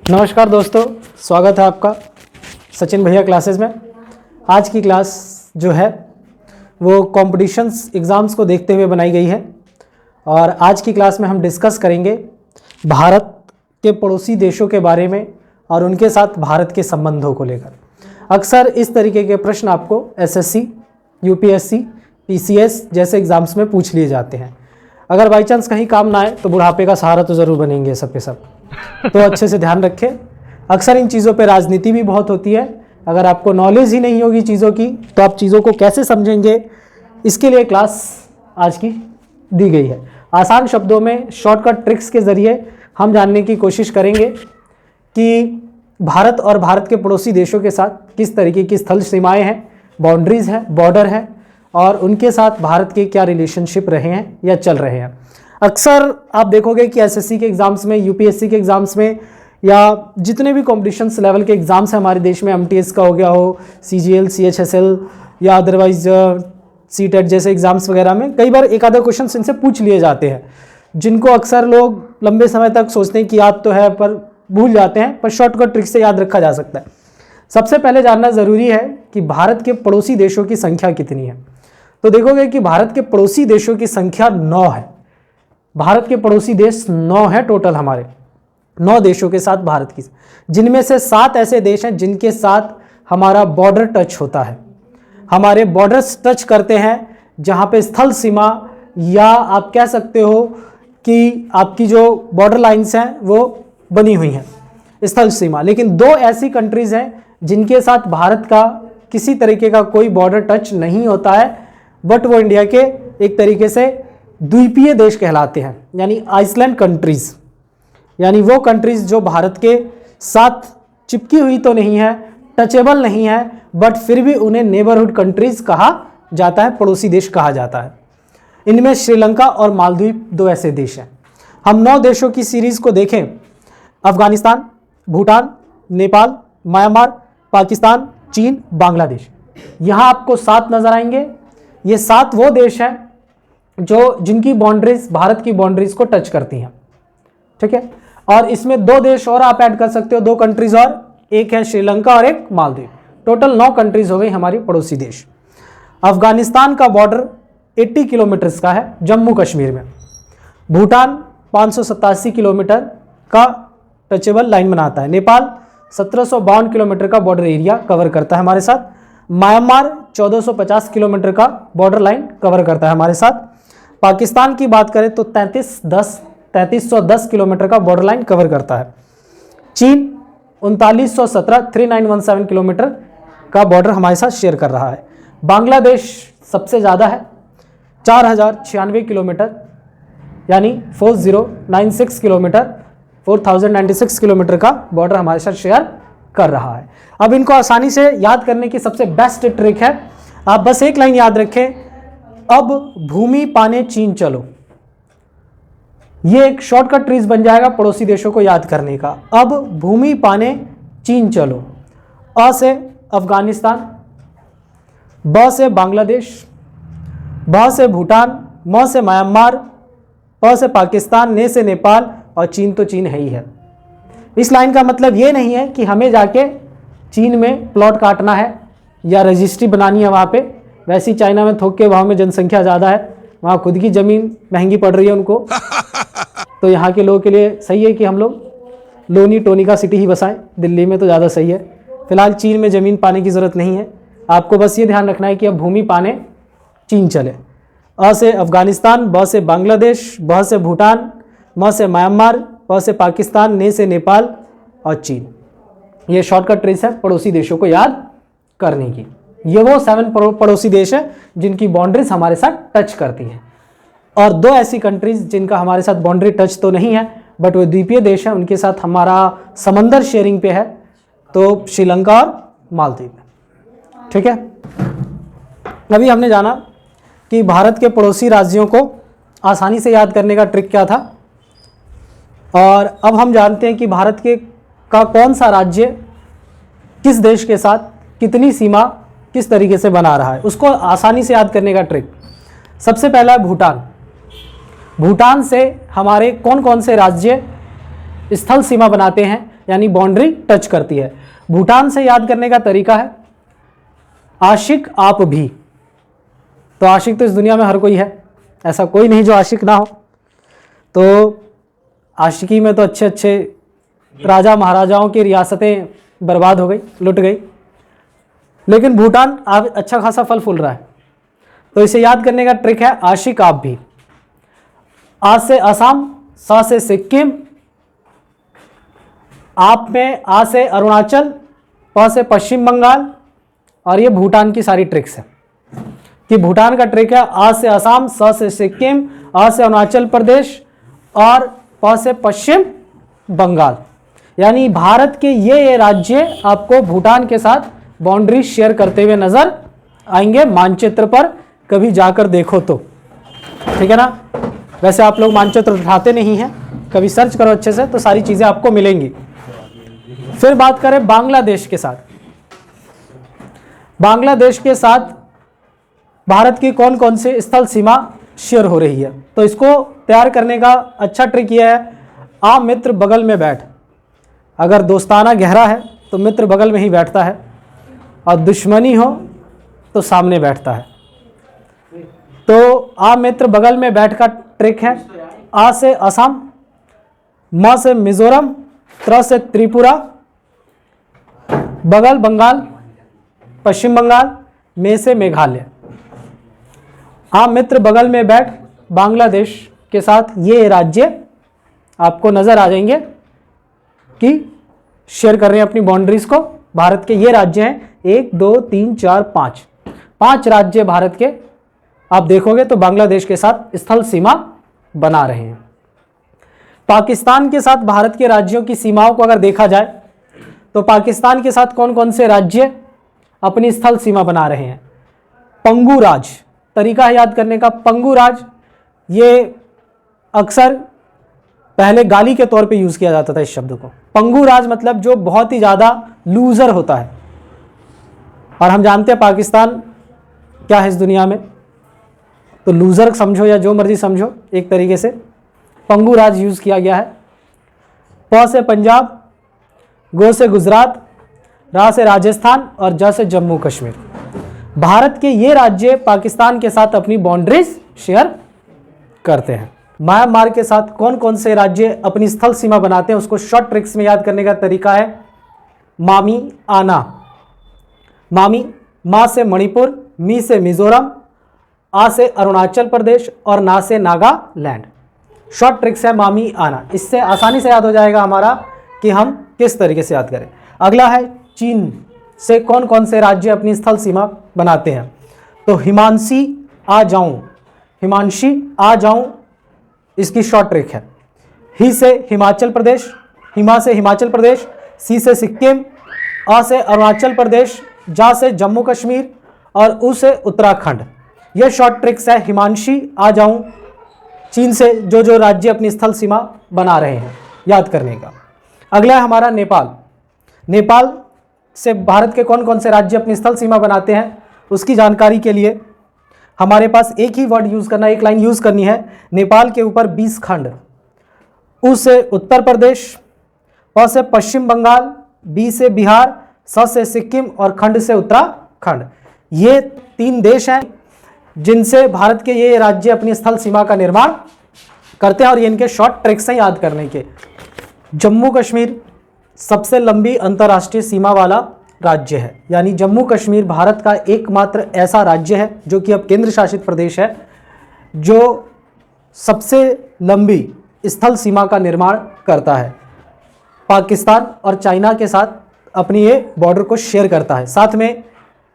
नमस्कार दोस्तों, स्वागत है आपका सचिन भैया क्लासेस में। आज की क्लास जो है वो कॉम्पिटिशन्स एग्ज़ाम्स को देखते हुए बनाई गई है और आज की क्लास में हम डिस्कस करेंगे भारत के पड़ोसी देशों के बारे में और उनके साथ भारत के संबंधों को लेकर। अक्सर इस तरीके के प्रश्न आपको एसएससी, यूपीएससी, पीसीएस जैसे एग्ज़ाम्स में पूछ लिए जाते हैं। अगर बाई चांस कहीं काम ना आए तो बुढ़ापे का सहारा तो ज़रूर बनेंगे सब के सब, तो अच्छे से ध्यान रखें। अक्सर इन चीज़ों पे राजनीति भी बहुत होती है। अगर आपको नॉलेज ही नहीं होगी चीज़ों की तो आप चीज़ों को कैसे समझेंगे, इसके लिए क्लास आज की दी गई है। आसान शब्दों में शॉर्टकट ट्रिक्स के ज़रिए हम जानने की कोशिश करेंगे कि भारत और भारत के पड़ोसी देशों के साथ किस तरीके की स्थल सीमाएँ हैं, बाउंड्रीज़ हैं, बॉर्डर है और उनके साथ भारत के क्या रिलेशनशिप रहे हैं या चल रहे हैं। अक्सर आप देखोगे कि एसएससी के एग्ज़ाम्स में, यूपीएससी के एग्ज़ाम्स में या जितने भी कॉम्पिटिशन्स लेवल के एग्ज़ाम्स हैं हमारे देश में, एमटीएस का हो गया हो, सीजीएल, सीएचएसएल या अदरवाइज सीटेट जैसे एग्ज़ाम्स वगैरह में कई बार एक आधा क्वेश्चन इनसे पूछ लिए जाते हैं, जिनको अक्सर लोग लंबे समय तक सोचते हैं कि याद तो है पर भूल जाते हैं, पर शॉर्टकट ट्रिक से याद रखा जा सकता है। सबसे पहले जानना ज़रूरी है कि भारत के पड़ोसी देशों की संख्या कितनी है। तो देखोगे कि भारत के पड़ोसी देशों की संख्या 9 है। भारत के पड़ोसी देश 9 है टोटल, हमारे 9 देशों के साथ भारत की, जिनमें से 7 ऐसे देश हैं जिनके साथ हमारा बॉर्डर टच होता है। हमारे बॉर्डर्स टच करते हैं जहाँ पे स्थल सीमा या आप कह सकते हो कि आपकी जो बॉर्डर लाइन्स हैं वो बनी हुई हैं, स्थल सीमा। लेकिन 2 ऐसी कंट्रीज़ हैं जिनके साथ भारत का किसी तरीके का कोई बॉर्डर टच नहीं होता है, बट वो इंडिया के एक तरीके से द्वीपीय देश कहलाते हैं, यानी आइसलैंड कंट्रीज़। यानी वो कंट्रीज़ जो भारत के साथ चिपकी हुई तो नहीं है, टचेबल नहीं है, बट फिर भी उन्हें नेबरहुड कंट्रीज़ कहा जाता है, पड़ोसी देश कहा जाता है। इनमें श्रीलंका और मालदीव 2 ऐसे देश हैं। हम 9 देशों की सीरीज़ को देखें, अफगानिस्तान, भूटान, नेपाल, म्यांमार, पाकिस्तान, चीन, बांग्लादेश। यहाँ आपको 7 नज़र आएंगे। ये 7 वो देश हैं जो जिनकी बाउंड्रीज भारत की बाउंड्रीज को टच करती हैं, ठीक है। और इसमें 2 देश और आप ऐड कर सकते हो, 2 कंट्रीज और, एक है श्रीलंका और एक मालदीव। टोटल 9 कंट्रीज हो गई हमारी पड़ोसी देश। अफगानिस्तान का बॉर्डर 80 किलोमीटर का है जम्मू कश्मीर में। भूटान 587 किलोमीटर का टचेबल लाइन बनाता है। नेपाल 1752 किलोमीटर का बॉर्डर एरिया कवर करता है हमारे साथ। म्यांमार 1450 किलोमीटर का बॉर्डर लाइन कवर करता है हमारे साथ। पाकिस्तान की बात करें तो 3310 किलोमीटर का बॉर्डर लाइन कवर करता है। चीन 3917 किलोमीटर का बॉर्डर हमारे साथ शेयर कर रहा है। बांग्लादेश सबसे ज़्यादा है, 4096 किलोमीटर, यानी 4096 किलोमीटर, 4096 किलोमीटर का बॉर्डर हमारे साथ शेयर कर रहा है। अब इनको आसानी से याद करने की सबसे बेस्ट ट्रिक है, आप बस एक लाइन याद रखें, अब भूमि पाने चीन चलो। ये एक शॉर्टकट ट्रिक बन जाएगा पड़ोसी देशों को याद करने का। अब भूमि पाने चीन चलो। अ से अफगानिस्तान, ब से बांग्लादेश, ब से भूटान, म से म्यांमार, प से पाकिस्तान, ने से नेपाल और चीन तो चीन है ही है। इस लाइन का मतलब ये नहीं है कि हमें जाके चीन में प्लॉट काटना है या रजिस्ट्री बनानी है वहाँ पे। वैसे ही चाइना में थोक के भाव में जनसंख्या ज़्यादा है, वहाँ खुद की ज़मीन महंगी पड़ रही है उनको, तो यहाँ के लोगों के लिए सही है कि हम लोग लोनी टोनी का सिटी ही बसाएं। दिल्ली में तो ज़्यादा सही है। फिलहाल चीन में ज़मीन पाने की ज़रूरत नहीं है। आपको बस ये ध्यान रखना है कि अब भूमि पाने चीन चले। अ से अफगानिस्तान, ब से बांग्लादेश, ब से भूटान, म से म्यांमार, प से पाकिस्तान, ने से नेपाल और चीन। ये शॉर्टकट ट्रिक है पड़ोसी देशों को याद करने की। ये वो 7 पड़ोसी देश है जिनकी बाउंड्रीज हमारे साथ टच करती हैं, और 2 ऐसी कंट्रीज जिनका हमारे साथ बाउंड्री टच तो नहीं है बट वो द्वीपीय देश है, उनके साथ हमारा समंदर शेयरिंग पे है, तो श्रीलंका और मालदीव, ठीक है। अभी हमने जाना कि भारत के पड़ोसी राज्यों को आसानी से याद करने का ट्रिक क्या था, और अब हम जानते हैं कि भारत के का कौन सा राज्य किस देश के साथ कितनी सीमा किस तरीके से बना रहा है, उसको आसानी से याद करने का ट्रिक। सबसे पहला है भूटान। भूटान से हमारे कौन कौन से राज्य स्थल सीमा बनाते हैं यानी बाउंड्री टच करती है। भूटान से याद करने का तरीका है आशिक आप भी। तो आशिक तो इस दुनिया में हर कोई है, ऐसा कोई नहीं जो आशिक ना हो। तो आशिकी में तो अच्छे अच्छे राजा महाराजाओं की रियासतें बर्बाद हो गई, लुट गई, लेकिन भूटान अब अच्छा खासा फल फूल रहा है। तो इसे याद करने का ट्रिक है आशिक आप भी। आ से असम, सा से सिक्किम, आप में आ से अरुणाचल, प से पश्चिम बंगाल, और ये भूटान की सारी ट्रिक्स है कि भूटान का ट्रिक है आ से असम, स से सिक्किम, आ से अरुणाचल प्रदेश और प से पश्चिम बंगाल। यानी भारत के ये राज्य आपको भूटान के साथ बाउंड्री शेयर करते हुए नजर आएंगे मानचित्र पर, कभी जाकर देखो तो, ठीक है ना। वैसे आप लोग मानचित्र उठाते नहीं हैं, कभी सर्च करो अच्छे से तो सारी चीजें आपको मिलेंगी। फिर बात करें बांग्लादेश के साथ। बांग्लादेश के साथ भारत की कौन कौन सी स्थल सीमा शेयर हो रही है, तो इसको तैयार करने का अच्छा ट्रिक यह है आ मित्र बगल में बैठ। अगर दोस्ताना गहरा है तो मित्र बगल में ही बैठता है, और दुश्मनी हो तो सामने बैठता है। तो आ मित्र बगल में बैठ का ट्रिक है आ से असम, म से मिजोरम, त्र से त्रिपुरा, बगल बंगाल पश्चिम बंगाल, में से मेघालय। आ मित्र बगल में बैठ बांग्लादेश के साथ ये राज्य आपको नजर आ जाएंगे कि शेयर कर रहे हैं अपनी बाउंड्रीज को। भारत के ये राज्य हैं 1 2 3 4 5, 5 राज्य भारत के आप देखोगे तो बांग्लादेश के साथ स्थल सीमा बना रहे हैं। पाकिस्तान के साथ भारत के राज्यों की सीमाओं को अगर देखा जाए तो पाकिस्तान के साथ कौन कौन से राज्य अपनी स्थल सीमा बना रहे हैं। पंगू राज, तरीका है याद करने का पंगू राज, ये अक्सर पहले गाली के तौर पे यूज किया जाता था इस शब्द को। पंगू राज मतलब जो बहुत ही ज्यादा लूजर होता है, और हम जानते हैं पाकिस्तान क्या है इस दुनिया में, तो लूजर समझो या जो मर्जी समझो, एक तरीके से पंगू राज यूज किया गया है। प से पंजाब, गो से गुजरात, रा से राजस्थान और ज से जम्मू कश्मीर। भारत के ये राज्य पाकिस्तान के साथ अपनी बाउंड्रीज शेयर करते हैं। म्यांमार के साथ कौन कौन से राज्य अपनी स्थल सीमा बनाते हैं उसको शॉर्ट ट्रिक्स में याद करने का तरीका है मामी आना। मामी, मा से मणिपुर, मी से मिजोरम, आ से अरुणाचल प्रदेश और ना से नागालैंड। शॉर्ट ट्रिक्स है मामी आना, इससे आसानी से याद हो जाएगा हमारा कि हम किस तरीके से याद करें। अगला है चीन से कौन कौन से राज्य अपनी स्थल सीमा बनाते हैं, तो हिमांशी आ जाऊं, हिमांशी आ जाऊं इसकी शॉर्ट ट्रिक है। ही से हिमाचल प्रदेश, हिमा से हिमाचल प्रदेश, सी से सिक्किम, आ से अरुणाचल प्रदेश, जा से जम्मू कश्मीर और उ से उत्तराखंड। यह शॉर्ट ट्रिक्स है हिमांशी आ जाऊं चीन से जो जो राज्य अपनी स्थल सीमा बना रहे हैं याद करने का। अगला है हमारा नेपाल। नेपाल से भारत के कौन कौन से राज्य अपनी स्थल सीमा बनाते हैं उसकी जानकारी के लिए हमारे पास एक ही वर्ड यूज करना, एक लाइन यूज करनी है। नेपाल के ऊपर 20 खंड, उ से उत्तर प्रदेश, प से पश्चिम बंगाल, बी से बिहार, स से सिक्किम और खंड से उत्तराखंड। ये 3 देश हैं जिनसे भारत के ये राज्य अपनी स्थल सीमा का निर्माण करते हैं, और ये इनके शॉर्ट ट्रिक्स हैं याद करने के। जम्मू कश्मीर सबसे लंबी अंतर्राष्ट्रीय सीमा वाला राज्य है, यानी जम्मू कश्मीर भारत का एकमात्र ऐसा राज्य है जो कि अब केंद्र शासित प्रदेश है जो सबसे लंबी स्थल सीमा का निर्माण करता है। पाकिस्तान और चाइना के साथ अपनी ये बॉर्डर को शेयर करता है। साथ में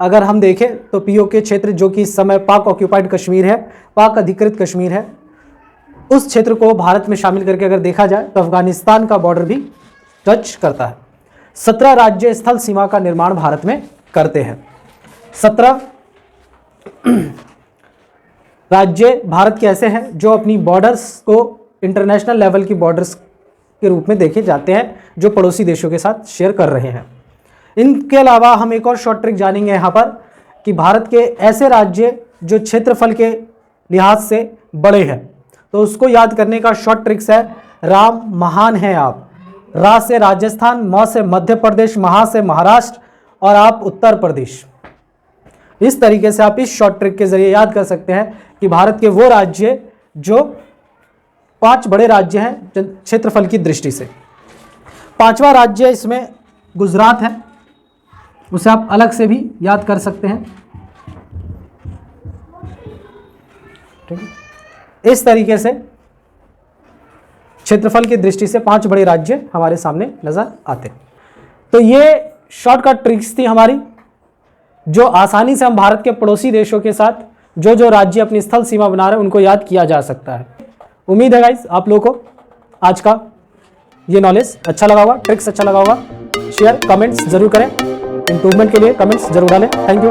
अगर हम देखें तो पीओके क्षेत्र जो कि इस समय पाक ऑक्यूपाइड कश्मीर है, पाक अधिकृत कश्मीर है, उस क्षेत्र को भारत में शामिल करके अगर देखा जाए तो अफगानिस्तान का बॉर्डर भी टच करता है। 17 राज्य स्थल सीमा का निर्माण भारत में करते हैं। 17 राज्य भारत के ऐसे हैं जो अपनी बॉर्डर्स को इंटरनेशनल लेवल की बॉर्डर्स के रूप में देखे जाते हैं जो पड़ोसी देशों के साथ शेयर कर रहे हैं। इनके अलावा हम एक और शॉर्ट ट्रिक जानेंगे यहाँ पर कि भारत के ऐसे राज्य जो क्षेत्रफल के लिहाज से बड़े हैं, तो उसको याद करने का शॉर्ट ट्रिक्स है राम महान हैं आप। रा से राजस्थान, म से मध्य प्रदेश, महा से महाराष्ट्र और आप उत्तर प्रदेश। इस तरीके से आप इस शॉर्ट ट्रिक के जरिए याद कर सकते हैं कि भारत के वो राज्य जो 5 बड़े राज्य हैं क्षेत्रफल की दृष्टि से। 5वां राज्य इसमें गुजरात है, उसे आप अलग से भी याद कर सकते हैं। ठीक है, इस तरीके से क्षेत्रफल की दृष्टि से 5 बड़े राज्य हमारे सामने नजर आते हैं। तो ये शॉर्टकट ट्रिक्स थी हमारी, जो आसानी से हम भारत के पड़ोसी देशों के साथ जो जो राज्य अपनी स्थल सीमा बना रहे हैं उनको याद किया जा सकता है। उम्मीद है गाइस आप लोगों को आज का ये नॉलेज अच्छा लगा होगा, ट्रिक्स अच्छा लगा होगा। शेयर कमेंट्स जरूर करें, इंप्रूवमेंट के लिए कमेंट्स जरूर डालें। Thank you.